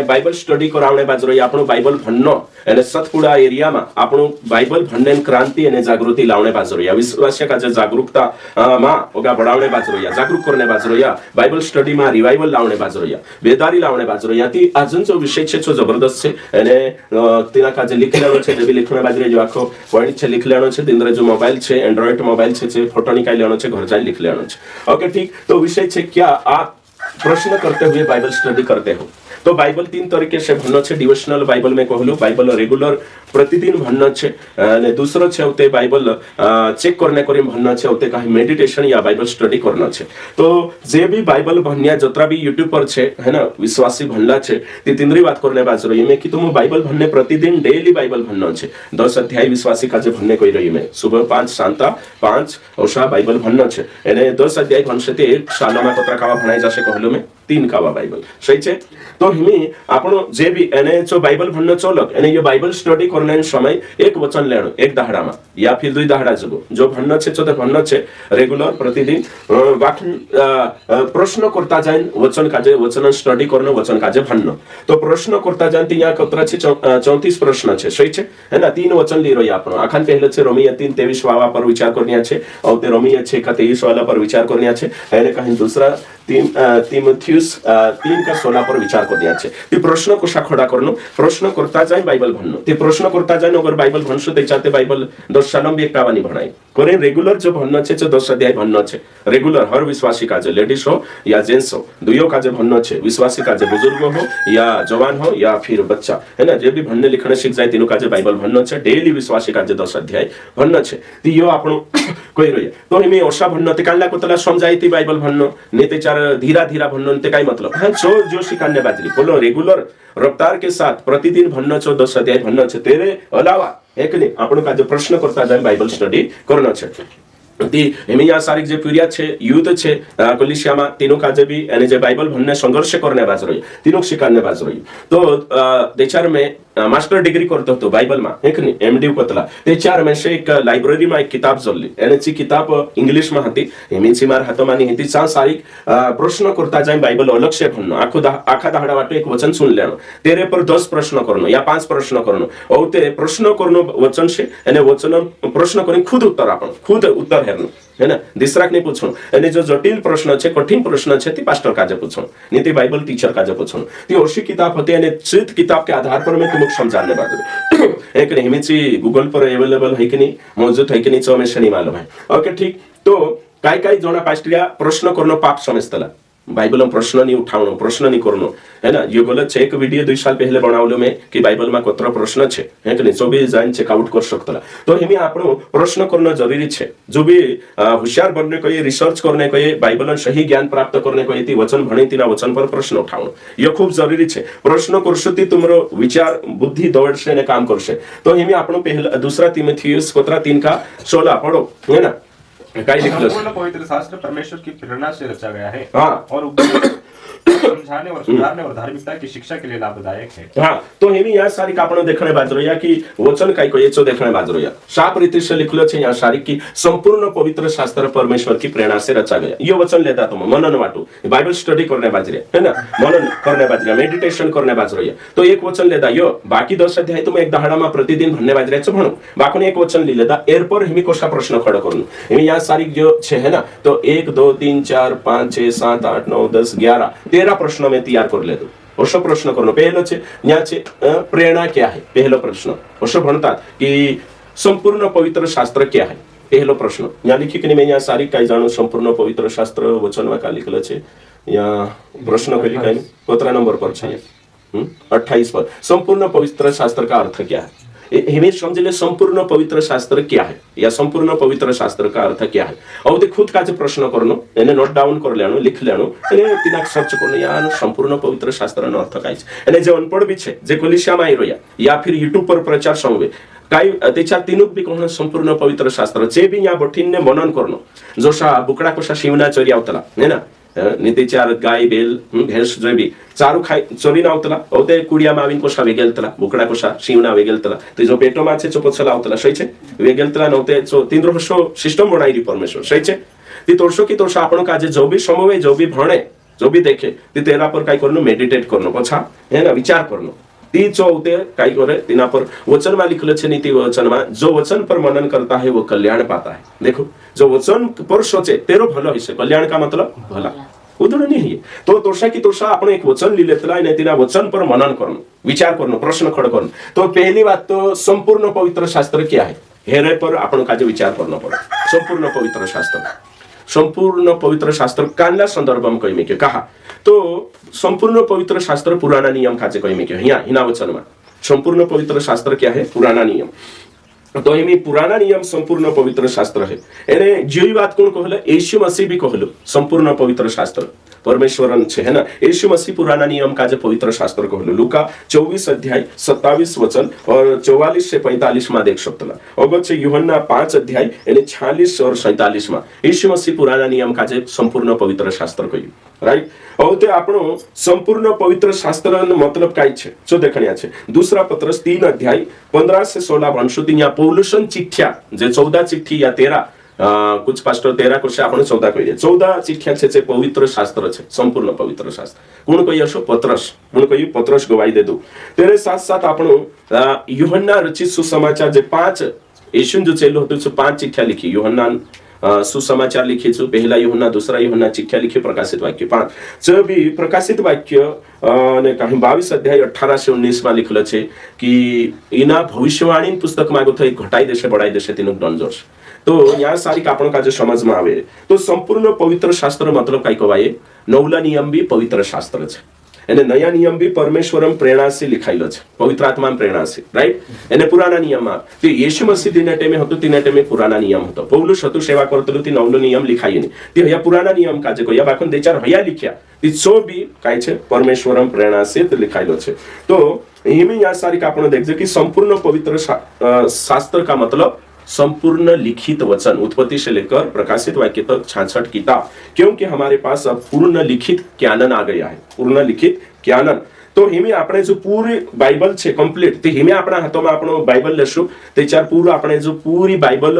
Bible study करावणे बाजरो आपण Bible भणनो અને સતપુડા એરિયામાં આપણું બાઇબલ ભણન ક્રાંતિ અને જાગૃતિ લાવણે બાજરોયા વિશ્વાસ્ય કાજે જાગૃતતા માં ઓગા બડાવણે બાજરોયા જાગૃત કરને બાજરોયા બાઇબલ સ્ટડીમાં રિવાઇવલ લાવણે બાજરોયા બેદારી લાવણે બાજરોયા તી આજન જો વિષય છે જો જબરદસ્ત છે અને તેના કાજે લીખેલો છે જે બી લીખણે બાજરે જો આખો પોઈન્ટ છે લીખલેણો છે તેંદ્રે જો મોબાઈલ છે એન્ડ્રોઇડ મોબાઈલ છે જે ફોટો નિકાળી લેવાનો છે ઘર જાઈ લીખલેણો છે ओके ठीक तो विषय છે क्या आप प्रश्न करते हुए बाइबल स्टडी करते हो तो बाइबल 3 तरीके से भणनो छे डिवोशनल बाइबल में कहलू बाइबल रेगुलर प्रतिदिन भणनो छे અને दूसरो छे ते बाइबल चेक करने करी भणनो छे ते काही मेडिटेशन या बाइबल स्टडी करनो छे तो जे भी बाइबल भणन्या जतरा भी YouTube पर छे है ना विश्वासी भणला छे ते तीनरी बात करने बाजरो में कि तुम बाइबल भणने प्रतिदिन डेली बाइबल भणनो छे 10 अध्याय विश्वासी काजे भणने कोई रही में सुबह 5 शांता 5 ओशा बाइबल भणनो छे અને 10 अध्याय भणसे ते एक सालोमा कतरा कावा भणाई जाशे कहलो में 3 कावा बाइबल सही छे तो हिमी આપણો જે બી એને જો બાઇબલ ભણનો ચોલક એને ये बाइबल स्टडी करने समय एक वचन लेणो एक दहाडामा या फिर 2 दहाडा जगो जो भणनो छे तो भणनो छे रेगुलर प्रतिदिन बाकी प्रश्न करता जाय वचन काजे वचन स्टडी करनो वचन काजे भणनो तो प्रश्न करता जाय ती या कतरा छे 34 प्रश्न छे सही छे है ना 3 वचन ली रही આપણો આખાન પહેલો છે રોમિયા 3:23 વાવા પર વિચાર કરनिया છે और તે રોમિયા 6:23 वाला पर विचार करनिया છે એને કहीं दूसरा तीमुथियुस 3:16 पर विचार करनिया છે તે प्रश्न को खड़ा करनो प्रश्न करता जाय बाइबल भणनो ते प्रश्न करता जाय अगर बाइबल भणसो ते चाते बाइबल 10 सालम भी एकटावानी भणाई करे रेगुलर जो भणनो छे 10 अध्याय भणनो छे रेगुलर हर विश्वासी काजे लेडीज हो या जेंट्स हो दुयो काजे भणनो छे विश्वासी काजे बुजुर्ग हो या जवान हो या फिर बच्चा है ना जे भी भणने लिखणे सीख जाय तेनु काजे बाइबल भणनो छे डेली विश्वासी काजे 10 अध्याय भणनो छे तियो आपणो कोई रही तो हिमे ओशा भणनो ते कानला कोतला समजायती बाइबल भणनो नेते चार धीरा धीरा भणनो ते काय मतलब हां जो शिकान्ने बाजरी बोलो रेगुलर रफ्तार के साथ प्रतिदिन भणनो छो 10 अध्याय भणनो छे तेरे अलावा एक ने આપણો કાજે પ્રશ્ન કરતા જાય બાઇબલ સ્ટડી કરનો છે ती हेमिया सारिक जे पीरियड छे युद्ध छे कोलिशियामा तीनो काजे भी यानी जे बाइबल भणने संघर्ष करने बाजरो तीनो शिकारने बाजरो तो देचार में मास्टर डिग्री करतो तो बाइबल में एक ने एमडी कोतला देचार में से एक लाइब्रेरी में एक किताब जोडली यानी ची किताब इंग्लिश में हती हेमिची मार हातोमानी हिती चा सारिक प्रश्न करता जाय बाइबल अलग से भणनो आखा दहाडा वाटो एक वचन सुन लेनो तेरे पर 10 प्रश्न करनो या 5 प्रश्न करनो और ते प्रश्न करनो वचन से यानी वचन प्रश्न करी खुद उत्तर आपण खुद उत्तर हेरनो है ना दिसराक नहीं पूछो અને जो जटिल प्रश्न છે कठिन प्रश्न છે ती पास्टर काजे पूछो नीति बाइबल टीचर काजे पूछो ती ओशी किताब होती है चित किताब के आधार पर मैं तुमको समझाने बात एक नेहमीची गूगल पर अवेलेबल है कि नहीं मौजूद है कि नहीं तो हमें नहीं मालूम है ओके ठीक तो काय काय जोना पास्टरिया प्रश्न करनो पाप समजतला बाइबल में प्रश्न नहीं उठावनो प्रश्न नहीं करनो है ना ये गलत है एक वीडियो 2 साल पहले बनावलो में कि बाइबल में कतरा प्रश्न छे है कि नहीं जो भी जान चेकआउट कर सकतला तो हेमी आपनो प्रश्न करनो जरूरी छे जो भी होशियार बनने को ये रिसर्च करने को ये बाइबल में सही ज्ञान प्राप्त करने को ये वचन भणीती ना वचन पर प्रश्न उठावनो ये खूब जरूरी छे प्रश्न करशुती तुमरो विचार बुद्धि दौड़से ने काम करशे तो हेमी आपनो पहला दूसरा तीमुथियुस कोतरा 3:16 पढ़ो है ना काय लिखलो संपूर्ण पवित्र शास्त्र परमेश्वर की प्रेरणा से रचा गया है और समझाने और सुधारने और धार्मिकता की शिक्षा के लिए लाभदायक है हां तो हेमी या सारी आपण देखणे बाजरोया की वचन काय को येचो देखणे बाजरोया साफ रीति से लिखलो छे या सारी की संपूर्ण पवित्र शास्त्र परमेश्वर की प्रेरणा से रचा गया ये वचन लेता तुम मनन वाटू बाइबल स्टडी करने बाजरे है ना मनन करने बाजरे मेडिटेशन करने बाजरोया तो एक वचन लेता यो बाकी 10 अध्याय तुम एक दहाडा में प्रतिदिन भणने बाजरेचो भणो बाकी एक वचन ली लेता एर पर हेमी कोसा प्रश्न खड़ो करनो हेमी या सारी जो छे है ना तो 1 2 3 4 5 6 7 8 9 10 11 13 प्रश्न में तैयार कर ले दो ओशो प्रश्न करनो पहलो छे न्या छे प्रेरणा क्या है पहलो प्रश्न ओशो भणता कि संपूर्ण पवित्र शास्त्र क्या है पहलो प्रश्न न्या लिखी कि मैं या सारी काय जानो संपूर्ण पवित्र शास्त्र वचन में का लिखलो छे या प्रश्न कली काय कोतरा नंबर पर छे 28 पर संपूर्ण पवित्र शास्त्र का अर्थ क्या है हेमे समझले संपूर्ण पवित्र शास्त्र क्या है या संपूर्ण पवित्र शास्त्र का अर्थ क्या है और ते खुद काजे प्रश्न करनो एने नोट डाउन कर लेनो लिख लेनो एने तिना सर्च करनो यार संपूर्ण पवित्र शास्त्र नो अर्थ काय छे एने जे अनपढ़ भी छे जे कोलिशियामा आई रोया या फिर यूट्यूब पर प्रचार संवे काय तेचा तीनुक भी कोण संपूर्ण पवित्र शास्त्र जे भी या बठीने मनन करनो जोशा बुकड़ा कोशा शिवना चोरी आवतला है ना नीति चार गाय बेल भैंस जो भी चारू खाई चोरी ना आवतला ओते कुडिया माविन कोशा वेगेलतला बुकड़ा कोशा शिवना वेगेलतला ते जो पेटो मा छे चोपछला आवतला सही छे वेगेलतला नोते चो तीन रोशो सिस्टम बनाई परमेश्वर सही छे ती तोरशो की तोरशो आपण काजे जो भी समवे जो भी भणे जो भी देखे ती तेरा पर काय करनो मेडिटेट करनो पछा है ना विचार करनो ती चौथे काय करे तिना पर वचन में लिखल छे नीति वचन में जो वचन पर मनन करता है वो कल्याण पाता है। देखो जो वचन पर सोचे तेरो भलो हिस्से कल्याण का मतलब भला उधर नहीं है तो तोषा की तोषा आपण एक वचन लिहिलेतला ने तिना वचन पर मनन करनो विचार करनो प्रश्न खड़ करनो। तो पहली बात तो संपूर्ण पवित्र शास्त्र क्या है हेरे पर आपण काजे विचार करनो पड़े। संपूर्ण पवित्र शास्त्र कानला संदर्भम कहिमे के कहा तो संपूर्ण पवित्र शास्त्र पुराना नियम काजे कहिमे के हिना वचन में संपूर्ण पवित्र शास्त्र क्या है पुराना नियम। तो एमी पुराना नियम संपूर्ण पवित्र शास्त्र है एने जेई बात कोण कहले यीशु मसीह भी कहलो संपूर्ण पवित्र शास्त्र परमेश्वरन छे है ना। यीशु मसीह पुराना नियम का जो पवित्र शास्त्र कहलो लूका 24 अध्याय 27 वचन और 44 से 45 में देख सकतला। अगत छे यूहन्ना 5 अध्याय यानी 46 और 47 में यीशु मसीह पुराना नियम का जो संपूर्ण पवित्र शास्त्र कहयो राइट। और ते आपणो संपूर्ण पवित्र शास्त्र मतलब काय छे जो देखणिया छे दूसरा पत्रस 3 अध्याय 15 से 16 वंशुती या पौलुसन चिठ्ठिया जे 14 चिठ्ठी या 13 कुछ पास्टर 13 को आपण 14 कही 14 चिठ्ठिया छे पवित्र शास्त्र छे संपूर्ण पवित्र शास्त्र कोण कही हशो पत्रस कोण कही पत्रस गवाही दे दो तेरे साथ साथ आपण यूहन्ना रचित सुसमाचार जे 5 यीशु जो चेलो हतो 5 चिठ्ठिया लिखी यूहन्ना सुसमाचार लिखे छो पहला यूहन्ना दूसरा यूहन्ना चिठ्ठिया लिखी प्रकाशित वाक्य 5 च भी प्रकाशित वाक्य ने कहीं 22 अध्याय 18 से 19 में लिखल छे कि इना भविष्यवाणी पुस्तक में थई घटाई देशे बढ़ाई देशे तीन डंजर्स। तो यहाँ सारी आपण का जो समझ में आवे तो संपूर्ण पवित्र शास्त्र मतलब काय कवाये नवला नियम भी पवित्र शास्त्र छे एने नया नियम भी परमेश्वरम प्रेरणा से लिखाइलो छे पवित्र आत्मा प्रेरणा से राइट। एने पुराना नियम में तो यीशु मसीह दिने टेमे हतो तिने टेमे पुराना नियम हतो पौलुस हतो सेवा करतलो ती नवलो नियम लिखायनी ती हया पुराना नियम का जे को या बाखन दे चार हया लिख्या ती सो भी काय छे परमेश्वरम प्रेरणा से लिखाइलो छे। तो हिमी या सारी का आपण देखजे कि संपूर्ण पवित्र शास्त्र का मतलब संपूर्ण लिखित वचन उत्पत्ति से लेकर प्रकाशित वाक्य तक 66 किताब क्योंकि हमारे पास अब पूर्ण लिखित ज्ञानन आ गया है पूर्ण लिखित ज्ञानन। तो हिमे આપણે जो पूरी बाइबल છે કમ્પ્લીટ તે हिमे આપણા હાથોમાં આપણો બાઇબલ લેશું તે ચાર પૂરો આપણે जो पूरी बाइबल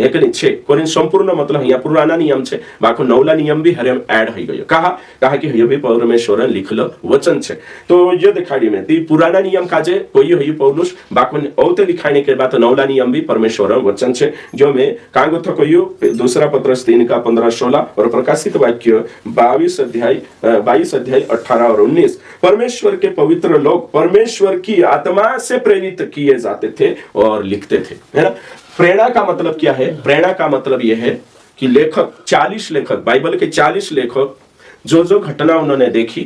એકની છે કોરિન સંપૂર્ણ मतलब અહીંયા પુરાના નિયમ છે બાકો નવલા નિયમ भी હરે ऐड થઈ ગયો कहा कि ये भी परमेश्वरन लिखलो वचन છે। तो ये दिखाड़ी में ती पुराना नियम काजे कोई होई पौलुस बाको औते लिखाने के बाद नवला नियम भी परमेश्वरन वचन છે जो में कांगो तो कोयो दूसरा पत्रस 3 का 15-16 और प्रकाशित वाक्य 22 अध्याय 18 और 19 परमेश्वर के पवित्र लोग परमेश्वर की आत्मा से प्रेरित किए जाते थे और लिखते थे है ना। प्रेरणा का मतलब क्या है प्रेरणा का मतलब यह है कि लेखक 40 लेखक बाइबल के 40 लेखक जो घटना उन्होंने देखी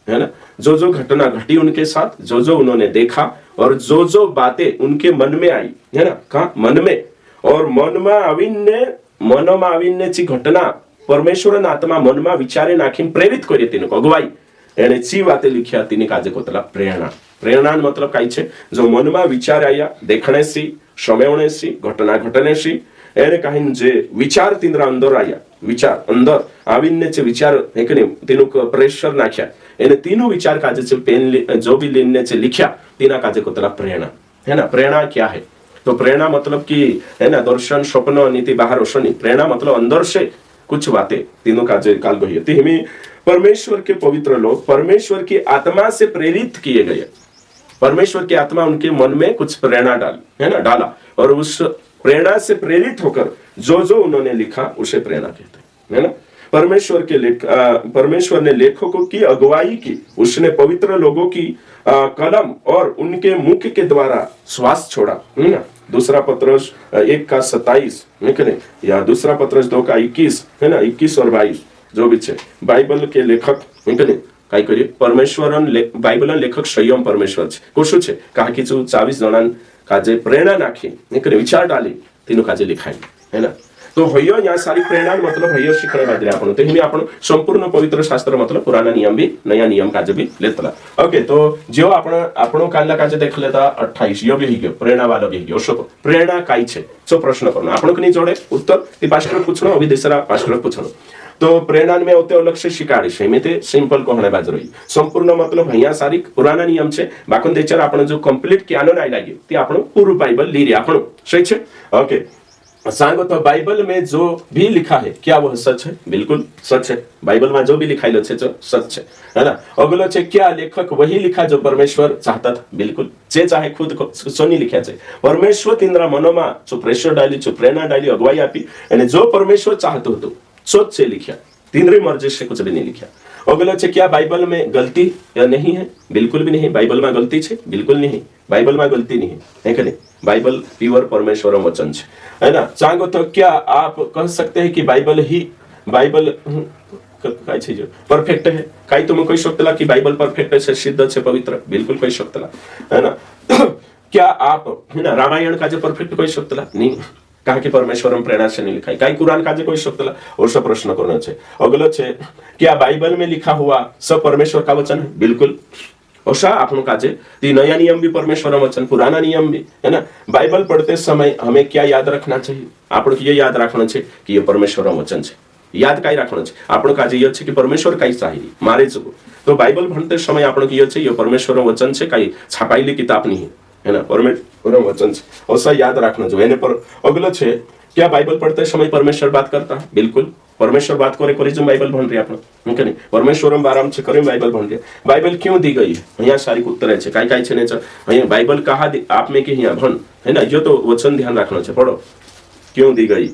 है ना जो घटना घटी उनके साथ जो उन्होंने देखा और जो बातें उनके मन में आई है ना कहा मन में और मन में आवीने ची घटना परमेश्वर आत्मा मन में विचारे नाखी प्रेरित करे तीन अगवाई एने ची वाते लिख्या तीने काजे कोतला प्रेरणा मतलब काई छे जो मन में विचार आया देखने सी समयणे सी घटना घटने सी एने कहीं जे विचार तीनरा अंदर आया विचार अंदर आवीने चे विचार एकने तीनु प्रेशर नाख्या एने तीनु विचार काजे छे पेन जो भी लेने चे लिख्या तीना काजे कोतला प्रेरणा है ना। प्रेरणा क्या है तो प्रेरणा मतलब कि है ना दर्शन स्वप्न नीति बाहर ओशनी प्रेरणा मतलब अंदर से कुछ बातें तीनों काजे काल गई थी हमें परमेश्वर के पवित्र लोग परमेश्वर की आत्मा से प्रेरित किए गए परमेश्वर की आत्मा उनके मन में कुछ प्रेरणा डाली है ना डाला और उस प्रेरणा से प्रेरित होकर जो उन्होंने लिखा उसे प्रेरणा कहते हैं है ना। परमेश्वर ने लेखकों की अगुवाई की उसने पवित्र लोगों की कलम और उनके मुख के द्वारा श्वास छोड़ा है ना। दूसरा पत्रस 1 का 27 या दूसरा पत्रस 2 का 21 है ना 21 और 22 जो भी है बाइबल के लेखक काय करिए परमेश्वरन बाइबल लेखक स्वयं परमेश्वर छे कोशु छे कहा कि 24 जणान काजे प्रेरणा नाखी विचार डाली तीनों काजे लिखाई है ना। तो हयो यहाँ सारी प्रेरणा मतलब हयो शिखर बाजरे आपण तो हिमी आपण संपूर्ण पवित्र शास्त्र मतलब पुराना नियम भी नया नियम काजे भी लेतला। ओके तो जो आपण कालला काजे देख लेता 28 यो भी गयो प्रेरणा वाला भी गयो सो प्रेरणा काई छे सो प्रश्न करनो आपण कनी जोड़े उत्तर ती पास्टर पूछनो अभी दूसरा पास्टर पूछनो। तो प्रेरणा में होते अलग से शिकाड़ी से में ते सिंपल कहणे बाज रही संपूर्ण मतलब हया सारी पुराना नियम छे बाकन देचर आपण जो कंप्लीट ज्ञान नाही लागे ती आपण पूर्ण बाइबल ली रे आपण सही छे। ओके सांगो तो बाइबल में जो भी लिखा है क्या वह सच है? बिल्कुल सच है। बाइबल में जो भी लिखाइलो छे जो सच है ना? अगलो छे क्या लेखक वही लिखा जो परमेश्वर चाहता था? बिल्कुल जे चाहे खुद को सोनी लिख्या छे। परमेश्वर तिंद्रा मनोमा जो प्रेशर डाली जो प्रेरणा डाली अगुवाई आपी અને जो परमेश्वर चाहतो હતો सोच से लिख्या, तिंद्री मर्जी से कुछ भी नहीं लिख्या। अगलो छे क्या बाइबल में गलती नहीं है? बिल्कुल भी नहीं। बाइबल में गलती छे? बिल्कुल नहीं। बाइबल में गलती नहीं है कि नहीं? बाइबल प्योर परमेश्वर वचन है ना? चाहो तो क्या आप कह सकते हैं कि बाइबल परफेक्ट है? काही तुम्ही कही शकतला की बाइबल परफेक्ट है, सिद्ध है, पवित्र? बिल्कुल कही शकतला है ना? क्या आप है ना रामायण का जो परफेक्ट कही शकतला? नहीं। कहा कि परमेश्वर प्रेरणा से नहीं लिखा है। काही कुरान का जो कोई शकतला और सब प्रश्न करना छे। अगलो छे क्या बाइबल में लिखा हुआ सब परमेश्वर का वचन है? बिल्कुल। ओसा आपनो काजे ती नया नियम भी परमेश्वर वचन, पुराना नियम भी है ना? बाइबल पढ़ते समय हमें क्या याद रखना चाहिए? आपको ये याद रखना चाहिए कि ये परमेश्वर वचन है। याद काई रखना चाहिए? आपनो काजे ये कि परमेश्वर काई चाहिए मारे जो तो बाइबल भणते समय आपनो ये ये परमेश्वर वचन है, काई छापाईली किताब नहीं है ना? परमेश्वर वचन है। ओसा याद रखना चाहिए। एने पर अगलो छे क्या बाइबल पढ़ते समय परमेश्वर बात करता है? बिल्कुल। परमेश्वर बात करे जो बाइबल भण रही आपण नहीं परमेश्वर बाराम छे करे बाइबल भण रही। बाइबल क्यों दी गई है? અહીંયા સારી ઉત્તર છે કાઈ કાઈ છે ને અહીંયા बाइबल कहा आप में के અહીંયા भण है ना? जो तो वचन ध्यान रखना છે। पढ़ो क्यों दी गई।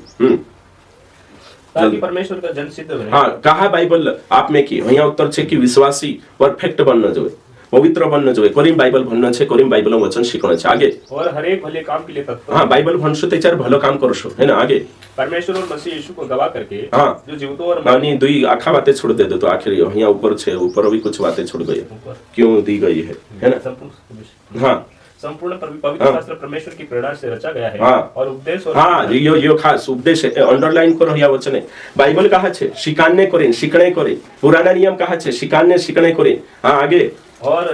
ताकि परमेश्वर का जन सिद्ध बने। हाँ, कहा बाइबल आप में की અહીંયા उत्तर છે कि विश्वासी परफेक्ट बनना જોઈએ, पवित्र बनना જોઈએ। कोरिम बाइबल भन्न છે, कोरिम बाइबल वचन शिकण છે। आगे और हर एक भले काम के लिए तत्पर। हाँ, बाइबल भणशो ते चार भलो काम करशो है ना? आगे परमेश्वर और मसीह यीशु को गवाह करके हाँ जो जीवतो और नहीं दुई आखा बातें छोड़ दे दो तो आखिर यहाँ ऊपर छे ऊपर भी कुछ बातें छोड़ गई क्यों दी गई है ना? हाँ संपूर्ण पवित्र शास्त्र परमेश्वर की प्रेरणा से रचा गया है। हाँ और उपदेश और हाँ यो खास उपदेश अंडरलाइन करो या वचन है। बाइबल कहा छे शिकान्ने करें शिकणे करें। पुराना नियम कहा छे शिकान्ने शिकणे करें। हाँ आगे और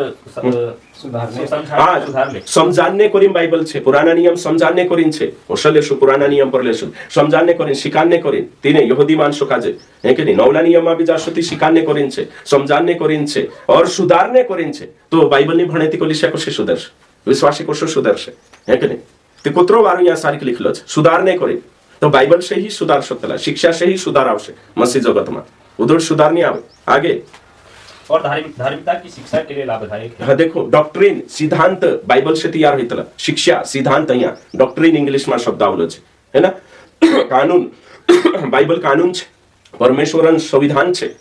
समझाने करीम बाइबल छे। पुराना नियम समझाने करीन छे। ओशलेशु पुराना नियम पर लेशु समझाने करीन शिकान्ने करीन तीने यहूदी मानसो काजे है कि नहीं? नवला नियम में भी जाशुती शिकान्ने करीन छे, समझाने करीन छे और सुधारने करीन छे। तो बाइबल ने भणेती कोलिशा कोशे सुधारशे, विश्वासी कोशे सुधारशे है कि नहीं? ते कुत्रो वारो यहाँ सारिक लिखलो छे सुधारने करीन। तो बाइबल से ही सुधार सकतला, शिक्षा से ही सुधार आवशे मसीह जगत में। उधर सुधार नहीं आवे। आगे और धार्मिकता की शिक्षा के लिए लाभदायक है। हाँ देखो डॉक्ट्रिन सिद्धांत बाइबल से तैयार होइतला। शिक्षा सिद्धांत અહીંયા डॉक्ट्रिन इंग्लिश में शब्द आवलो छे है ना? कानून बाइबल कानून छे, परमेश्वरन संविधान छे।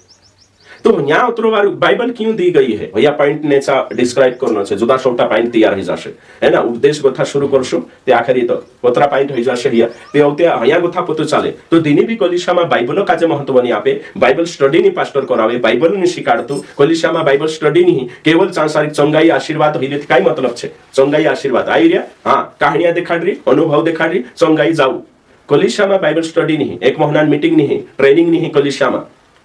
तो यहाँ उतरो वारू बाइबल क्यों दी गई है भैया पॉइंट ने सा डिस्क्राइब करनो छे। जुदा छोटा पॉइंट तैयार हो जाशे है ना? उपदेश गोथा शुरू करशो ते आखरी तो पोतरा पॉइंट हो जाशे हिया ते औते અહીંયા गोथा पोतो चाले। तो दिनी भी कोलिशाમાં बाइबल काजे महत्व नहीं आपे, बाइबल स्टडी नहीं पास्टर करावे, बाइबल नहीं शिकाडतो। कोलिशाમાં बाइबल स्टडी नहीं केवल सांसारिक चंगाई आशीर्वाद होइले काय मतलब छे? चंगाई आशीर्वाद आई रिया हाँ कहानियां देखाडरी अनुभव देखाडरी चंगाई जाऊ। कोलिशाમાં बाइबल स्टडी नहीं, एक महीना मीटिंग नहीं, ट्रेनिंग नहीं। कोलिशाમાં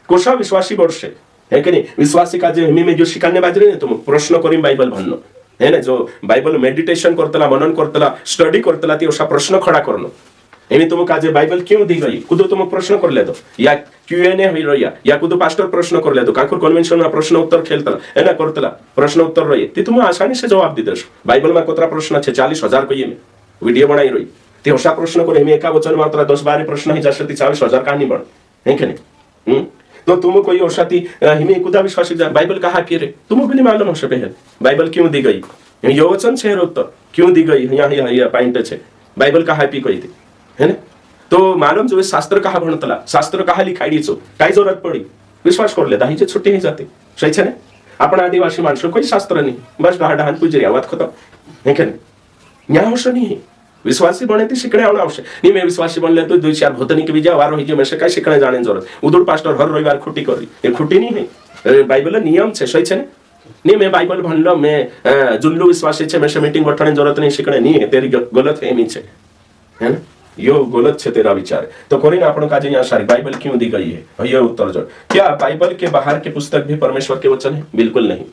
कोशा विश्वासी वर्षे है कि नहीं? विश्वासी का जो हमी में जो शिकान्ने बाजरे ने तुम प्रश्न करीम बाइबल भन्नो है ना? जो बाइबल मेडिटेशन करतला मनन करतला स्टडी करतला ते ओसा प्रश्न खड़ा करनो एमी तुम काजे बाइबल क्यों दी गई कुदो तुम प्रश्न कर ले दो या क्यूएनए होई रहिया या कुदो पास्टर प्रश्न कर ले दो काकुर कन्वेंशन में प्रश्न उत्तर खेलतला है ना करतला प्रश्न उत्तर रही ते तुम आसानी से जवाब दी देशो। बाइबल में कोतरा प्रश्न छे 40,000 कहिए में वीडियो बनाई रही ते ओसा प्रश्न करे एमी एका वचन मात्र 10-12 प्रश्न ही जासे 40,000 कहानी बन है कि नहीं? तो तुम कोई औषधि हिमे कुदा विश्वासी बाइबल कहा कि रे तुम भी नहीं मालूम हो सके बाइबल क्यों दी गई? यो वचन छे रो तो क्यों दी गई यहाँ पॉइंट छे बाइबल कहा पी कही थी है ना? तो मालूम जो शास्त्र कहा भणतला शास्त्र कहा लिखाई छो काय जरूरत पड़ी विश्वास कर लेता ही छुट्टी ही जाती सही छे ने? अपना आदिवासी मानसो कोई शास्त्र नहीं बस ढाढान पूजरी आवाज खतम है कि नहीं? यहाँ होश नहीं विश्वासी बने ती शिकणे आवडे आवश्यक नहीं। मैं विश्वासी बनले तो 2-4 भोतनी के बीजा वार होई जे मैं से काय शिकणे जाने जरूरत उदुड़ पास्टर हर रविवार खुटी करी ये खुटी नहीं है। बाइबल नियम छे सही छे ने? नहीं मैं बाइबल भणलो मैं जुल्लू विश्वासी छे मैं से मीटिंग बठणे जरूरत नहीं शिकणे नहीं है तेरी गलत फहमी छे है ना? यो गलत छे तेरा विचार। तो कोरीन आपनो काजे यहाँ सारी बाइबल क्यों दी गई है ये उत्तर जो क्या बाइबल के बाहर के पुस्तक भी परमेश्वर के वचन है? बिल्कुल नहीं।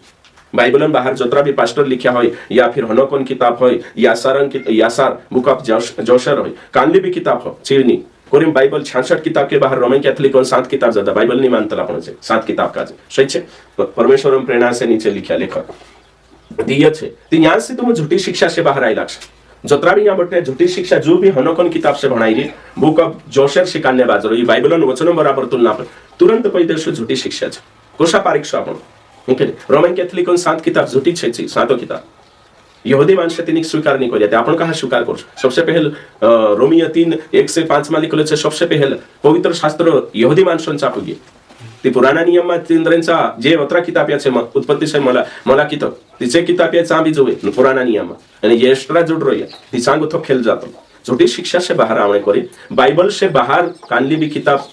बाइबल में बाहर जोतरा भी पास्टर लिखा हो या फिर हनोकन किताब हो यासार बुक ऑफ जोशर हो कानली भी किताब हो चिरनी कोरिम बाइबल 66 किताब के बाहर रोमन कैथोलिक और 7 किताब ज्यादा बाइबल नहीं मानता आपण छे 7 किताब का सही छे परमेश्वर प्रेरणा से नीचे लिखा लेखक दिया छे। तो यहाँ से तुम झूठी शिक्षा से बाहर आई लागश जोतरा भी यहाँ बटे झूठी शिक्षा जो भी हनोकन किताब से भणाई रही बुक ऑफ जोशर शिकान्य बाजरो ये बाइबल वचन बराबर तुलना पर तुरंत कोई देश झूठी शिक्षा है कोशा पारीक्षा आपण ठीक है रोमन कैथोलिक 7 किताब झूठी छे 7 किताब यहूदी माणसे तिने स्वीकार नहीं करिया आपण कहा स्वीकार कर सबसे पहले रोमियो 3:1-5 में लिखले सबसे पहले पवित्र शास्त्र यहूदी माणसांचा छापुगी ती पुराणा नियम तींद्रेंचा जे 11 किताब याचे उत्पत्ति से मला किताब तिचे किताब या चांबी जोवे पुराणा नियम आणि ये एक्स्ट्रा जुड़ रही ती सांग तो खेल जातो झूठी शिक्षा से बाहर आने करे बाइबल से बाहर कानली भी किताब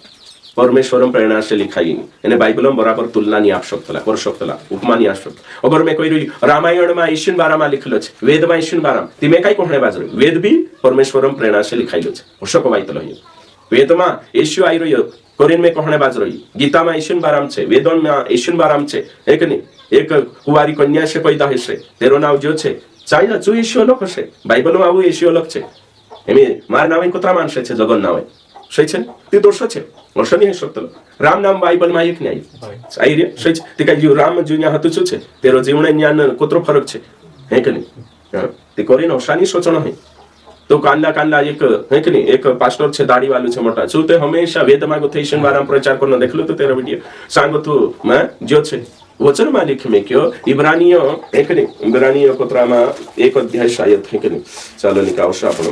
परमेश्वरम प्रेरणा से लिखाई यानी बाइबल बराबर तुलना नहीं आप सकतला कर सकतला उपमा नहीं आ सकत अगर मैं कोई रामायण में ईश्वन बारा में लिखलो छे वेद में ईश्वन बारा ती मैं कई कोहणे बाजरो वेद भी परमेश्वरम प्रेरणा से लिखाइलो छे अशोक वाइतलो वेद में यीशु आई रह्यो कोरिन में कोहणे बाजरो गीता में ईश्वन बाराम छे वेदों में ईश्वन बाराम छे एक नहीं एक कुवारी कन्या से पैदा हशे तेरो नाम जो छे चाहे जो यीशु अलग हशे बाइबल में आवू यीशु अलग छे एमे मार नाम कोतरा मानसे छे जगन नाम सही छे ते दोष छे वर्ष नहीं सकतलो राम नाम बाइबल में एक नहीं आई रे सही छे ते काय राम जुन्या हातु छे तेरो जीवन ज्ञान कोतरो फरक छे हे के नहीं ते कोरिन ओशानी सोचणो है तो कांदा एक है कि नहीं एक पास्टर छे दाढ़ी वालू छे मोटा छू ते हमेशा वेद मागो थेशन बारा प्रचार करनो देखलो तो तेरा वीडियो सांगो तू मैं जो छे वचन मालिक में क्यों इब्रानियो एक नहीं इब्रानियो कोतरा में एक अध्याय शायद है कि नहीं चलो निकाओ आपण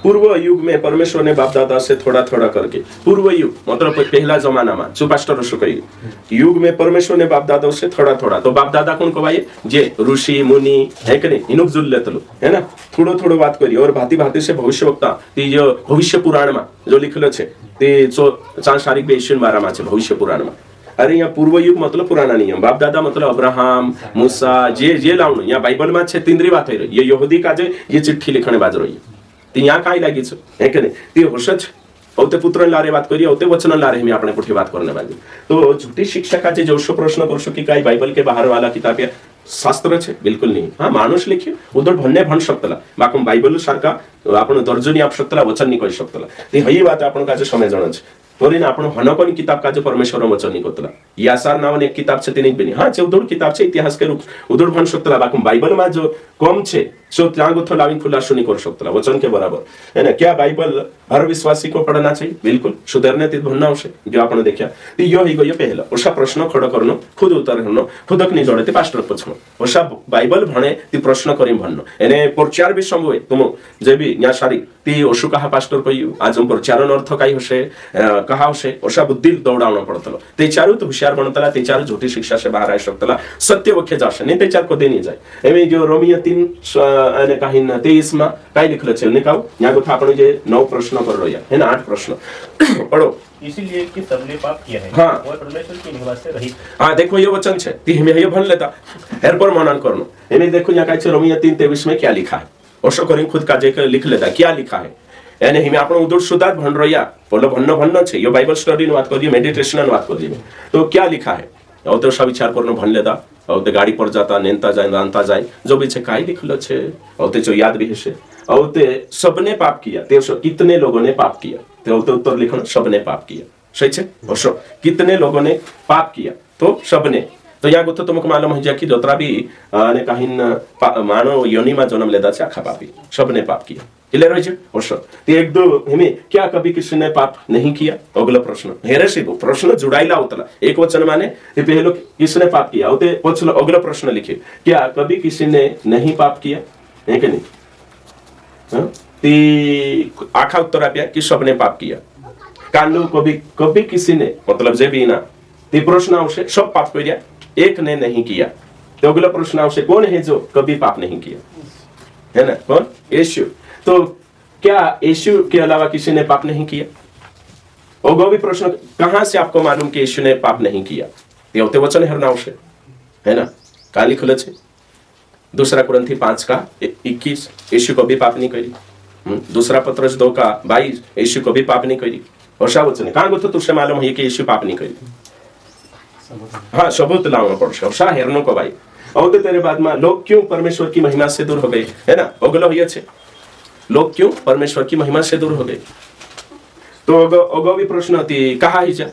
पूर्व युग में परमेश्वर ने बाप दादा से थोड़ा थोड़ा करके पूर्व युग मतलब पहला जमाना में जो पास्टर कही युग में परमेश्वर ने बाप दादा से थोड़ा थोड़ा तो बाप दादा कौन कवाये जे ऋषि मुनि है कि नहीं इनुक जुल लेतलो है ना थोड़ो थोड़ो बात करी और भांति भांति से भविष्यवक्ता ती जो भविष्य पुराण में जो लिखलो छे ते 4:22 में छे भविष्य पुराण में अरे यहाँ पूर्व युग मतलब पुराना नियम बाप दादा मतलब अब्राहम मूसा जे लावण यहाँ बाइबल में छे तीनरी बात है ये यहूदी का जे ये चिट्ठी लिखणे बाज रही ती यहाँ काय लागी छे है के नहीं ती होशच औते पुत्र लारे बात करी औते वचन लारे में आपने पुठी बात करने बाजी तो झूठी शिक्षा का जो प्रश्न करशो की काय बाइबल के बाहर वाला किताब या शास्त्र छे बिल्कुल नहीं हाँ मानुष लिखे उधर भन्ने भण शकतला बाकम बाइबल सारखा आपण दर्जनी आप शकतला वचन नहीं कही शकतला ती हई बात आपण का समय जण छे तोरीन आपण हनकोनी किताब का जो परमेश्वर वचन नहीं करतला यासार नावन एक किताब छे तेनी बनी हाँ 14 किताब छे इतिहास के रूप उधर भण शकतला बाकम बाइबल में जो कम छे सो त्यागो थो लाविन खुलासो नहीं कर सकतला वचन के बराबर है ना क्या बाइबल हर विश्वासी को पढ़ना चाहिए बिल्कुल सुधरने तीत भन्ना आवश्यक जो आपण देखा ती यो ही गयो पहला ओसा प्रश्न खड़ो करनो खुद उत्तर हनो खुदक नहीं जोड़े पास्टर पूछनो ओसा बाइबल भने ती प्रश्न करिम भन्नो एने प्रचार भी संभव है तुम जे भी न्या सारी ती ओसु कहा पास्टर कहियो आज हम प्रचारन अर्थ काई होसे कहा होसे ओसा बुद्धि दौड़ावनो पड़तलो ते चारु तो होशियार बनतला ते चारु झूठी शिक्षा से बाहर आ सकतला सत्य वखे जासे नहीं ते चार को देनी जाए एमे जो रोमियो 3 અને કાહીન 23 માં કાઈ લખેલો છે નિકાવ ન્યા ગોઠા આપણે જે 9 પ્રશ્ન પર રહ્યા है ना 8 प्रश्न पढ़ो इसीलिए कि सबने पाप किया है हाँ। और परमेश्वर की महिमा से रहित हाँ देखो ये वचन छे ती हमें ये भन लेता एर पर मनन करनो एने देखो यहाँ काय छे रोमियो 3:23 में क्या लिखा है ओशो करिन खुद का जे लिख लेता क्या लिखा है एने हिमे आपण उदुर सुदात भन रह्या बोलो भन्नो छे यो बाइबल स्टडी नो बात करिए मेडिटेशन नो बात करिए तो क्या लिखा है और तो सब विचार करनो भन लेता और ते गाड़ी पर जाता नेनता जाए रानता जाए जो भी छे काय लिखलो छे और ते जो याद भी है और ते सबने पाप किया ते कितने लोगों ने पाप किया ते उत्तर लिखनो सबने पाप किया सही छे और कितने लोगों ने पाप किया तो सबने तो यहाँ गोतो तुमको मालूम हो जाए कि जोतरा भी ने काहीन मानो योनि में जन्म लेदा छे आखा पापी सबने पाप किया इले रही छे और ते एक दो हमें क्या कभी किसी ने पाप नहीं किया अगला प्रश्न हेरे से प्रश्न जुड़ाइला होतला एक वचन माने ते पहलो किसने पाप किया होते पछलो अगला प्रश्न लिखे क्या कभी किसी ने नहीं पाप किया है कि नहीं हां ती आखा उत्तर आप्या कि सबने पाप किया कांडो कभी किसी ने मतलब जे भी ना ते प्रश्न आवशे सब पाप किया एक ने नहीं किया तो अगला प्रश्न आवशे कौन है जो कभी पाप नहीं किया है ना कौन यीशु तो क्या यीशु के अलावा किसी ने पाप नहीं किया और गो भी प्रश्न कहां से आपको मालूम कि यीशु ने पाप नहीं किया ये होते वचन हरना आवशे है ना का लिखल छे दूसरा कुरिन्थी 5:21 यीशु को भी पाप नहीं करी दूसरा पत्रस 2:22 यीशु को भी पाप नहीं करी और सा वचन कहां गो तो तुझे मालूम है कि यीशु पाप नहीं करी हाँ सबूत लाना पड़े सा हेरनो को भाई और तेरे बाद में लोग क्यों परमेश्वर की महिमा से दूर हो गए है ना अगलो ये छे लोग क्यों परमेश्वर की महिमा से दूर हो गए तो अगो भी प्रश्न होती कहा ही जा,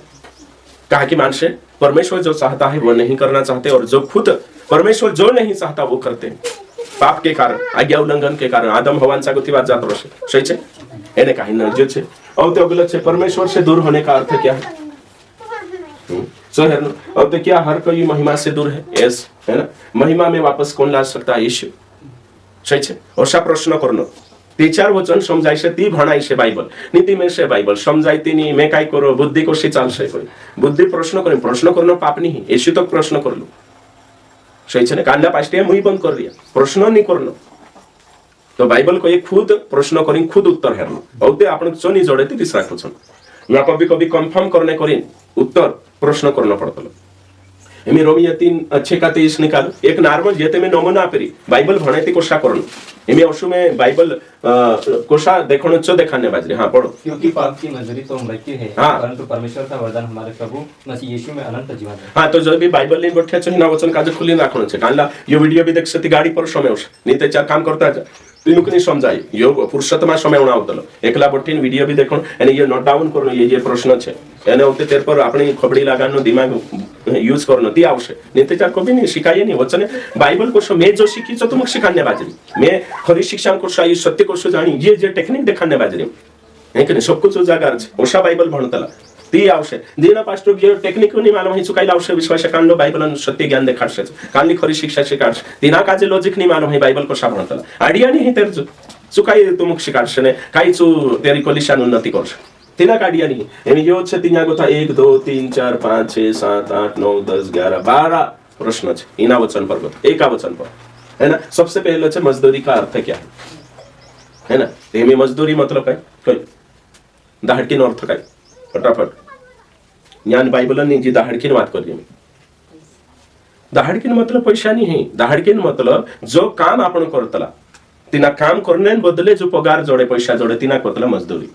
कहा कि मानसे परमेश्वर जो चाहता है वो नहीं करना चाहते, और जो खुद परमेश्वर जो नहीं चाहता वो करते हैं पाप के कारण, आज्ञा उल्लंघन के कारण। आदम हवांचा गुथी बात जात रहे सही छे, एने कहीं नर्जो छे। और तो अगला छे परमेश्वर से दूर होने का अर्थ क्या है? सो है ना। और तो क्या हर कोई महिमा से दूर है? यस, है ना। महिमा में वापस कौन ला सकता है? यीशु, सही छे। अशा प्रश्न करनो ती चार वचन समजायशे, ती भणायशे बायबल नीति में से बायबल समजायती नहीं। मैं काय करो बुद्धि कशी चालशे? कोई बुद्धि प्रश्न करनो पाप नहीं। यीशु तक प्रश्न करलो, सही छे ने। कांदा पास्टे मुई बंद कर दिया, प्रश्न नहीं करनो। तो बाइबल को एक खुद प्रश्न करी खुद उत्तर हेरनो। और ते आपण चोनी जोड़े ती तीसरा क्वेश्चन या कभी कभी कंफर्म करने करीन उत्तर प्रश्न करना पड़ता। एमी रोमियो 3:6-23 निकाल एक नॉर्मल जेते में नमूना पेरी बाइबल भणायती कोशा करनो। एमी ओशु में बाइबल कोशा देखणो छ देखाने बाजरे। हां पढ़ो। क्योंकि पाप की मजदूरी तो मृत्यु है, हाँ। परंतु परमेश्वर का वरदान हमारे प्रभु मसीह यीशु में अनंत जीवन है। हां तो जब भी बाइबल नहीं बैठे छ ना वचन काजे खुली राखणो छ। कानला यो वीडियो भी देख सती गाड़ी पर समय उस नीते चार काम करता जा तीनों नहीं समझाई यो पुरुषोत्तमा समय उणावतलो एकला बठीन वीडियो भी देखो एने ये नोट डाउन करनो ये प्रश्न छे एने होते तेर पर अपनी खोपड़ी लगानो दिमाग यूज करनो ती आवश्यक नीते चार को भी नहीं सिखाइए नहीं वचने बाइबल को सो मैं जो सीखी तो तुमको सिखाने बाजरी मैं खरी शिक्षा को सही सत्य को सो जानी ये जे टेक्निक दिखाने बाजरी है कि सब कुछ जागार छे ओशा बाइबल भणतला ती आवश्यक दीना पास्टर जे टेक्निक नहीं मालूम है चुकाइला आवश्यक विश्वास कांडो बाइबल सत्य ज्ञान देखाडसे कानली खरी शिक्षा शिकाडस दीना काजे लॉजिक नहीं मालूम है बाइबल को साभणतला आइडिया नहीं तेर चुकाई तुमक शिकाडसे ने काई चु तेरी कोलिशान उन्नति करछ तीना आइडिया नहीं एमी जो छे तीना गोथा 1 2 3 4 5 6 7 8 9 10 11 12 प्रश्न छे इना वचन पर एका वचन पर है ना। सबसे पहले छे मजदूरी का अर्थ क्या है ना। एमी मजदूरी मतलब काय कोई दाहडकीनो अर्थ काय फटाफट ज्ञान बाइबल ने जी दाहडकीन बात करी मी दाहडकीन मतलब पैसा नहीं है दाहडकीन मतलब जो काम आपण करतला तिना काम करने बदले जो पगार जोड़े पैसा जोड़े तिना कोतला मजदूरी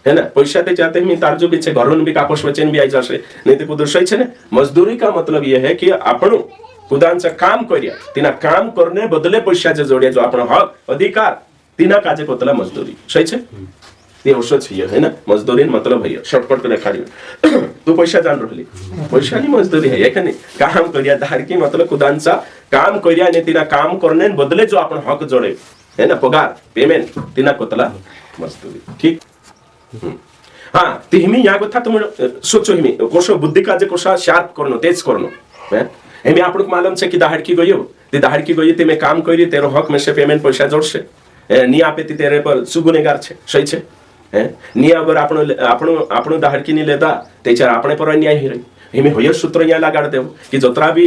है ना। पैसा ते चाहते मी तार जो पीछे घरों भी काकोश वचन भी आई जाशे नहीं ते कुदर सही छे ने। मजदूरी का मतलब ये है कि आपण कुदांचा काम करिया तिना काम करने बदले पैसा जे जोड़े जो आपण हक अधिकार तिना काजे कोतला मजदूरी सही छे। ते औषध है ना मजदूरी मतलब है शॉर्टकट करे खाली तू पैसा जान रहली पैसा नहीं मजदूरी है का नहीं काम करिया धारकी मतलब कुदांचा काम करिया ने तिना काम करने बदले जो आपण हक जोड़े है ना पगार पेमेंट तिना कोतला मजदूरी ठीक। हाँ तिहमी या गोथा तुम सोचो हिमी कोशो बुद्धि का जे कोशा शार्प करनो तेज करनो है एमी आपण को मालूम छे कि दाहडकी गयो ते दाहडकी गई ते मैं काम करी तेरो हक में से पेमेंट पैसा जोड़से नी आपे ती तेरे पर सुगुनेगार छे सही छे है नी अगर आपण दाहडकी नी लेता तेचार आपणे पर अन्याय ही रही हिमे होय सूत्र या लगाड़ देव कि जोतरा भी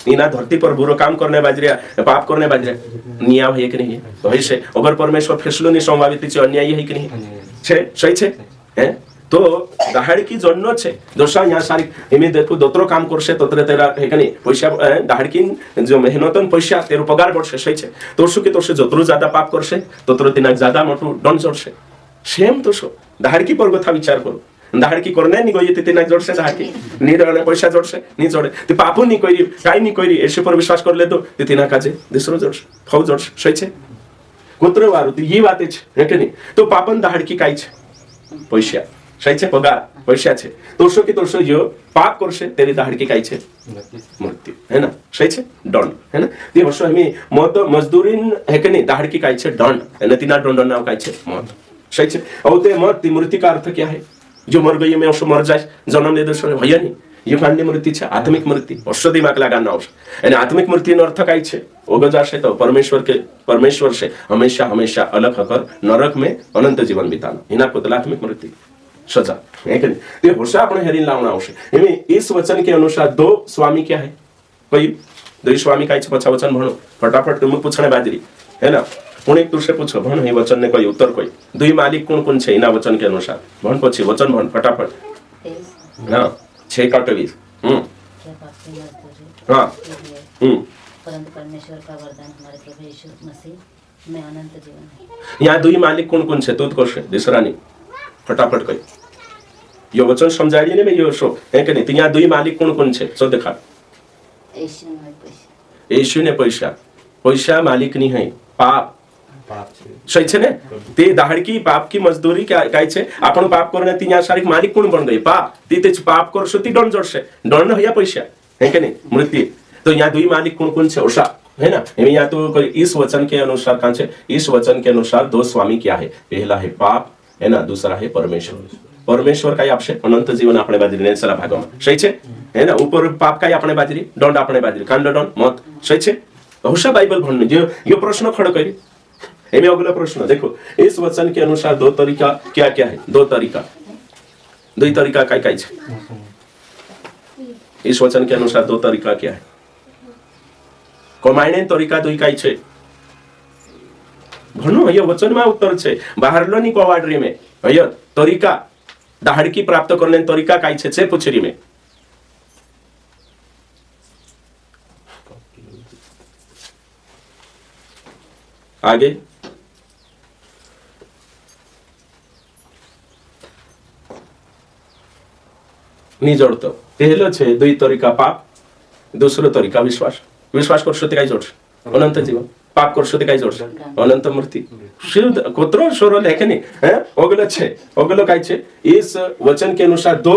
इना धरती पर बुरो काम करने बाजरिया पाप करने बाजरिया निया है कि नहीं है होय से अगर परमेश्वर फैसलो नहीं संभावित छे अन्याय है कि नहीं छे सही छे है। तो दाहडकी जन्नो छे दोसा या सारी हिमे देखो दोतरो काम करसे तोतरे तेरा है कि नहीं पैसा दाहडकी जो मेहनतन पैसा तेरो पगार बढ़से सही छे तोरसु के तोरसे जोतरो ज्यादा पाप करसे तोतरो तिना ज्यादा मोटो दंड जोड़से सेम तो सो दाहडकी पर कथा विचार करो दाहडकी करने नहीं गई तिना जोड़से दाहडकी नी रहने पैसा जोड़से नी जोड़े ते पापू नहीं कोई काई नहीं कोई ऐसे पर विश्वास कर ले तो तिना काजे दूसरो जोड़से फौ जोड़से सही छे कुत्र वारू तो ये बात है कि नहीं। तो पापन दाहडकी काई छे पैसा सही छे पगार पैसा छे तोरसो की तोरसो जो पाप करसे तेरी दाहडकी काई छे मृत्यु है ना सही छे दंड है ना। ते वर्ष हमें मौत मजदूरीन है कि नहीं दाहडकी काई छे दंड है ना तिना दंड नाव काई छे मौत सही छे। और ते मौत मृत्यु का अर्थ क्या है जो मर गई में उसको मर जाए जन्म ले दे भैया नहीं ये कांडी मृत्यु छे आत्मिक मृत्यु औषधि माक लगाना आवश्यक एने आत्मिक मृत्यु नो अर्थ काई छे ओगजाशे तो परमेश्वर से हमेशा हमेशा अलग होकर नरक में अनंत जीवन बिताना हिना कोतला आत्मिक मृत्यु सजा है कि ते होशा आपण हेरिन लावना आवश्यक एमे इस वचन के अनुसार दो स्वामी क्या है कोई दो स्वामी काई छे पछा वचन भणो फटाफट तुम पूछणे बाजरी है ना पुणे तुसे पूछो भण हे वचन ने कोई उत्तर कोई दुई मालिक कौन छे इना वचन के अनुसार भण पछि वचन भण फटाफट हां 6:20 हां परंतु परमेश्वर का वरदान हमारे प्रभु यीशु मसीह में अनंत जीवन है। यहाँ दुई मालिक कौन छे तू कोशे दिसरानी फटाफट कोई यो वचन समझाई ने में यो शो है कि नहीं। तो यहाँ दुई मालिक कौन छे सो देखा यीशु ने पैसा पैसा मालिक नहीं है पाप पाप छे सही छे ने ते दाहडकी पाप की मजदूरी काय छे आपण पाप करने ती या सारिक मालिक कोण बन गई पाप ती ते पाप करशो ती दंड जोडशे दंड हया पैसा है के नहीं मृत्यु तो यहाँ दुई मालिक कौन छे ओषा है ना यहाँ तो इस वचन के अनुसार कहाँ छे इस वचन के अनुसार दो स्वामी क्या है पहला है पाप है ना दूसरा है परमेश्वर परमेश्वर काय आपशे अनंत जीवन આપણે બાજરી ને સલા ભાગમાં સહી છે હે ના ઉપર પાપ काय આપણે બાજરી દંડ આપણે બાજરી કાંડ દંડ मौत सही છે होशा बाइबल भन्नु जो यो प्रश्न खड़ो करी एमे अगला प्रश्न देखो इस वचन के अनुसार दो तरीका क्या क्या है दो तरीका दुई तरीका काय छे इस वचन के अनुसार दो तरीका क्या है कमाइने तरीका दुई काय छे भन्नु यो वचन में उत्तर छे बाहरलो नी कोवाडरी में यो तरीका दाहडकी प्राप्त करने तरीका काय छे पूछरी में आगे नहीं जोड़तो पहलो छे दुई तरीका पाप दूसरो तरीका विश्वास विश्वास करशो ते काय जोडशे अनंत जीवन पाप करशो ते काय जोडशे अनंत मृत्यु शुद्ध कोत्रो सरल है के नहीं है ओगलो छे ओगलो काय छे इस वचन के अनुसार दो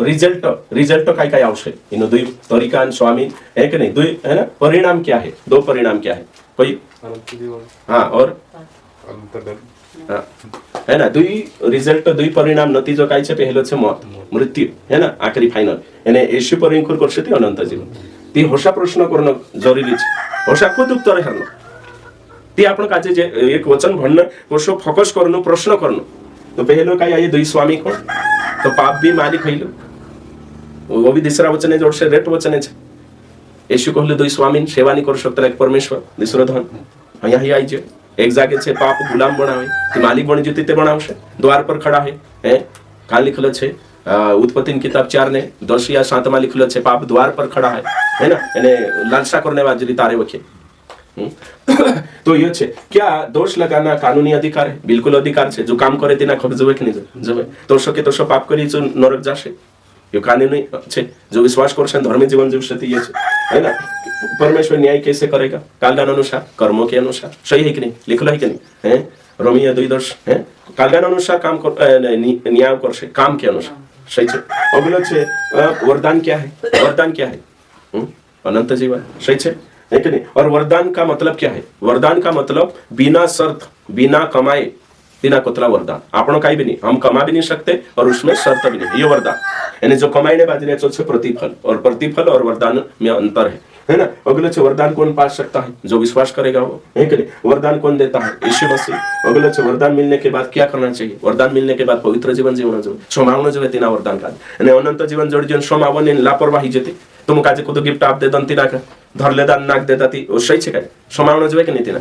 रिजल्ट काय काय आवश्यक इन दुई तरीका स्वामी है कि नहीं दुई है ना परिणाम क्या है दो परिणाम क्या है कोई हाँ और हाँ है ना दुई रिजल्ट दुई परिणाम नतीजो काय छे पहलो छे मौत मृत्यु है ना आखरी फाइनल यानी येशू पर इंकुर करशे ती अनंत जीवन ती होशा प्रश्न करणं जरुरी छे होशा खुद उत्तर हेरणं ती आपण काजे जे एक वचन भन्नं कसो फोकस करणं प्रश्न करणं तो पहलो काय आहे दुई स्वामी कोण तो पाप भी मालिक हइलो वो भी दूसरा वचन है जोडशे रेट वचन है येशू कहले दुई स्वामी सेवा नहीं करू शकता एक परमेश्वर दूसरो धन અહીંયા ही आई जे एक जागे छे पाप गुलाम बनावे ती मालिक बनी जती ते बनावशे द्वार पर खड़ा है का लिखलो छे उत्पत्ति किताब 4 ने 10 या 7 में लिखलो छे पाप द्वार पर खड़ा है ना एने लालसा करने वाली तारे वखे तो ये छे क्या दोष लगाना कानूनी अधिकार है बिल्कुल अधिकार छे जो काम करे तेना खबर जवे कि नहीं जवे तो शके तो पाप करी जो नरक जाशे यो कानूनी छे जो विश्वास करशे धर्मी जीवन जीवशे ते ये छे है ना परमेश्वर न्याय कैसे करेगा कालदान अनुसार कर्मों के अनुसार सही है कि नहीं लिखलो है कि नहीं है रोमियो 2:10 है कालदान अनुसार काम न्याय करशे काम के अनुसार सही छे अगलो छे वरदान क्या है अनंत जीवन सही छे है कि नहीं और वरदान का मतलब क्या है वरदान का मतलब बिना शर्त बिना कमाए बिना कोतला वरदान आपण काही भी नहीं हम कमा भी नहीं सकते और उसमें शर्त भी नहीं ये वरदान यानी जो कमाईने बाजरे छे प्रतिफल और वरदान में अंतर है ना अगले छे वरदान कौन पा सकता है जो विश्वास करेगा वो है कि नहीं वरदान कौन देता है यीशु मसीह अगले छे वरदान मिलने के बाद क्या करना चाहिए वरदान मिलने के बाद पवित्र जीवन जीवन जो सोमावनो जो तेना वरदान का અને अनंत जीवन जोड़ी जन सोमावने लापरवाही जेती तुम काजे को तो गिफ्ट आप दे दंती ना धरले दान नाक देता ती ओ सही छे काय सोमावनो जो कि नहीं तेना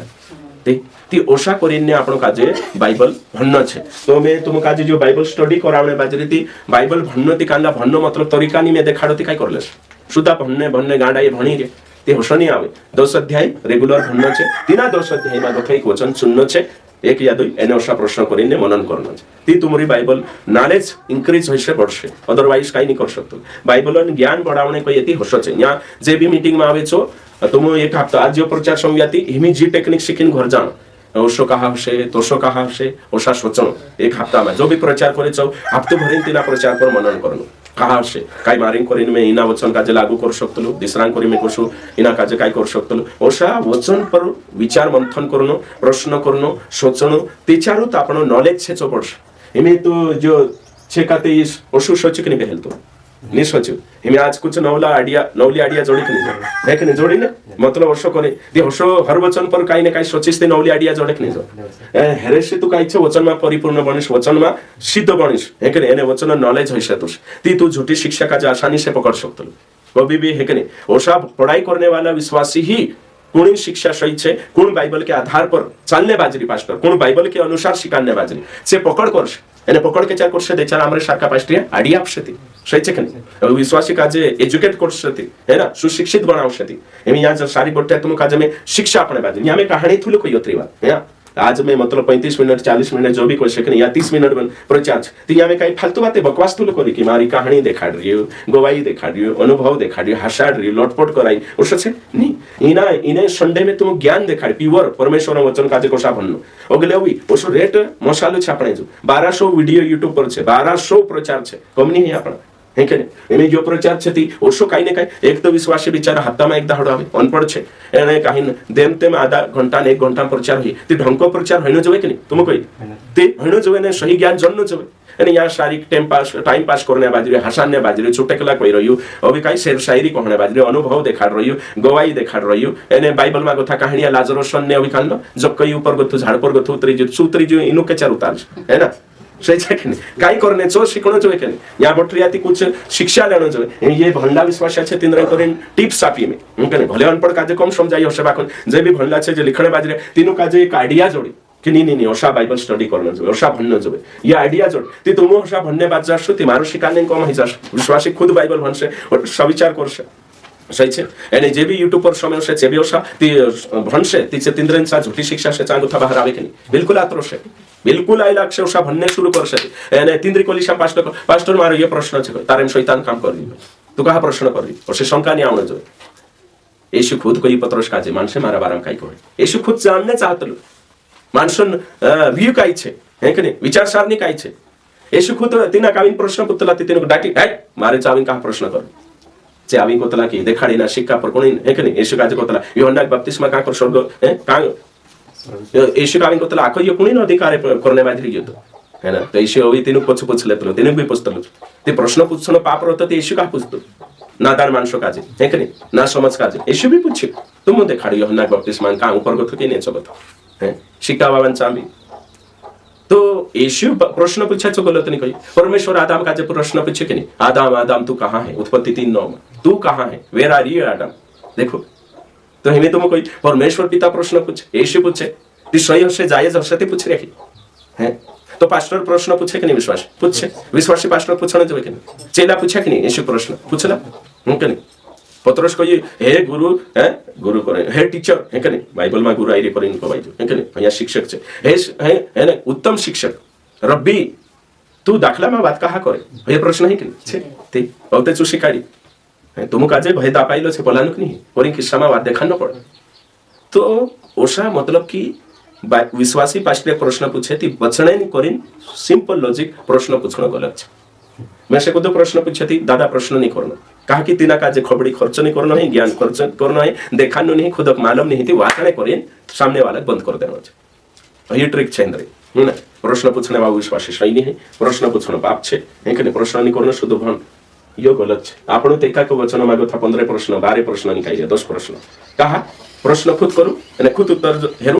ती ओशा करीने आपण काजे बाइबल भन्न छे तो मैं तुम काजे जो बाइबल स्टडी करावणे बाजरी ती बाइबल भन्न ती कांदा भन्न मतलब तरीका नी में देखाडो ती काय करलेस सुधा भन्ने गांडा ये भणी रे ते होश नहीं आवे 10 अध्याय रेगुलर भन्न छे तीना 10 अध्याय में गथे एक वचन सुननो छे एक या दुई एने ओशा प्रश्न करीने मनन करनो छे ती तुमरी बाइबल नॉलेज इंक्रीज होइसे पड़शे अदरवाइज काई नहीं कर सकतो बाइबल ज्ञान बढ़ावणे कोई यति होश छे या जे भी मीटिंग में आवे छो तुम एक हफ्ता आज जो प्रचार संव्याती हिमी जी टेक्निक सीखीने घर जानो ओशो कहा हशे तोशो कहा हशे ओशा सोचनो एक हफ्ता में जो भी प्रचार करे छो हफ्तो भरीने तेना प्रचार पर मनन करनो कहा हशे काय मारिंग करीने में इना वचन काजे लागू कर शकतलो दिसरांग करी में कसो इना काजे काय कर शकतलो ओशा वचन पर विचार मंथन करनो प्रश्न करनो सोचनो तेचारूत आपणो नॉलेज छेचो पडशे एमे तो जो छेकाते इस ओशो सोचिक नहीं पहलतो नहीं सोचो हिमे आज कुछ नवली आइडिया जोड़ी के नहीं है कि नहीं जोड़ी ने मतलब वर्षो करे दे वर्षो हर वचन पर काही ने काही सोचिस ते नवली आइडिया जोड़े के नहीं जो हेरेसे तू काही छे वचन में परिपूर्ण बनिस वचन में सिद्ध बनिस है कि नहीं एने वचन नॉलेज होइसे तुस ती तू झूठी शिक्षा का आसानी से पकड़ सकतो कभी भी है कि नहीं ओशा पढ़ाई करने वाला विश्वासी ही कौन शिक्षा सही छे कौन बाइबल के आधार पर चलने बाजरी पास्टर कौन बाइबल के अनुसार शिकाने बाजरी से पकड़ करश एने पकड़ के चार करशे देचार आमरे सारखा पास्टर आइडिया आपशेती सही छे कि नहीं विश्वासी काजे एज्युकेट करशेती है ना सुशिक्षित बनावशेती एमी या सारी गोटे तुम काजे में शिक्षा अपने बाजरी या में कहानी थुलो कोई योत्रीवा है आज में मतलब 35 मिनट 40 मिनट जो भी कोई सेकंड या 30 मिनट में प्रचार तो में कई फालतू बातें बकवास तुलो करी कि मारी कहानी देखाड़ रही हो गवाही देखाड़ रही हो अनुभव देखाड़ रही हो हसाड़ रही हो लटपट कराई उससे नहीं इने संडे में तुम ज्ञान देखाड़ प्योर परमेश्वर वचन काजे कोशा भन्नु ओगले हुई ओसो रेट मसालो छापणे जो 1200 वीडियो यूट्यूब पर छे 1200 प्रचार छे कम नहीं है आपण हे के एने जो प्रचार छती ओसो काई ने काई एक तो विश्वासी बिचारा हातामा एक दाहडो आवे अनपढ़ छे एने काई देम तेम आधा घंटा ने 1 घंटा प्रचार होई ती ढंको प्रचार होइनो जोवे के नहीं तुम कोई ते होइनो जोवे ने सही ज्ञान जन्नो जोवे एने या शारीरिक टाइम पास करने बाजरे हसाने बाजरे छुटेकला कोई रहियो अभी काई शेर शायरी कहने बाजरे अनुभव देखाड़ रहियो गवाही देखाड़ रहियो एने बाइबल मा कथा कहानिया लाजरस ने अभी कान जब कई ऊपर गथु झाड़ पर गथु उतरी जो सूत्री जो इनु के चार उतार है ना सही है कि नहीं काई करने चो शिकणो जोवे के नहीं या बटरियाती कुछ शिक्षा लेनो जोवे ये भंडा विश्वास छे तिनरे करिन टिप्स आपी में उनके भले अनपढ़ काजे कम समझाई हसे बाकन जे भी भंडा छे जे लिखणे बाजरे तीनु काजे एक आइडिया जोड़ी कि नहीं ओशा बाइबल स्टडी करना जो ओशा भन्नो जो ये आइडिया जोड़ ती तुम ओशा भन्ने बात जाशो ती मारो शिकाने कम ही जाशो विश्वासी खुद बाइबल भनसे और सविचार करसे सही छे एने जे भी यूट्यूब पर समय से जे भी ओशा ती भनसे ती से तिंद्रन सा झूठी शिक्षा से चांगो था बाहर आवे के नहीं बिल्कुल आत्रो से बिल्कुल आई लाख से ओशा भन्ने शुरू करसे एने तिंद्री कोलिशा पास्टर मारो ये प्रश्न छे तारे में शैतान काम कर दी तू कहा प्रश्न कर दी और से शंका नहीं आवने जो यीशु खुद कोई पत्रोस काजे मानसे मारा बारम काई कोय यीशु खुद जानने चाहतलो माणसन व्यू काय छे हे के नहीं विचारसरणी काय छे येशू खुद तिना काविन प्रश्न पुतला तिने डाटी है मारे चाविन का प्रश्न कर जे आविन कोतला की देखाडी ना शिक्का पर कोणी हे के नहीं येशू काजे कोतला योहन्ना बप्तिस्मा का कर स्वर्ग हे का येशू काविन कोतला आको यो कोणी न अधिकार करने बाजरी यो है ना तो येशू अवी तिने पछ पुछले तो तिने भी पुछतलो ते प्रश्न पुछनो पाप रहतो ते येशू का पुछतो नादान माणसो काजे हे के नहीं ना समझ काजे येशू भी पूछे तुम देखाडी योहन्ना बप्तिस्मा का ऊपर गथो के ने चबतो शिका बाबांचा आम्ही तो यीशु प्रश्न पूछायचं गलत नहीं कही परमेश्वर आदम का जब प्रश्न पूछे कि नहीं आदम आदम तू कहाँ है उत्पत्ति 3:9 में तू कहाँ है वेयर आर यू आदम देखो तो हमें तुम कोई परमेश्वर पिता प्रश्न पूछे यीशु पूछे ती सही से जायज हसे ते पूछ रही है तो पास्टर प्रश्न पूछे कि नहीं विश्वासी पास्टर पूछने जो कि नहीं चेला पूछे कि नहीं यीशु प्रश्न पूछला कि नहीं पत्रोस को ये हे गुरु है गुरु करे हे टीचर है कने बाइबल में गुरु आईरे करे इनको बाइजो है कने भैया शिक्षक छे है ना उत्तम शिक्षक रब्बी तू दाखला में बात कहा करे ये प्रश्न है कि छे ते बहुते चुशी काडी तुम काजे भय दापाइलो छे पलानुक नहीं कोरी किस्सा में बात देखानो पड़े तो ओशा मतलब कि विश्वासी पास्टर प्रश्न पूछे ती बचणे नहीं करिन सिंपल लॉजिक प्रश्न पूछनो गलत छे मैं से को प्रश्न पूछे थी दादा प्रश्न नहीं करना कहा कि तिना काजे खबड़ी खर्च नहीं करना है ज्ञान खर्च करना है देखानो नहीं खुद मालूम नहीं थी वाचने करें सामने वाला बंद कर देना ये ट्रिक छे इंद्र ना प्रश्न पूछने वाला विश्वासी सही नहीं है प्रश्न पूछनो पाप छे है कि प्रश्न नहीं करना शुद्ध भन यो गलत छे आपण तो एकाक वचन मागो था 15 प्रश्न 12 प्रश्न नहीं खाई 10 प्रश्न कहा प्रश्न खुद करू અને खुद उत्तर हेरू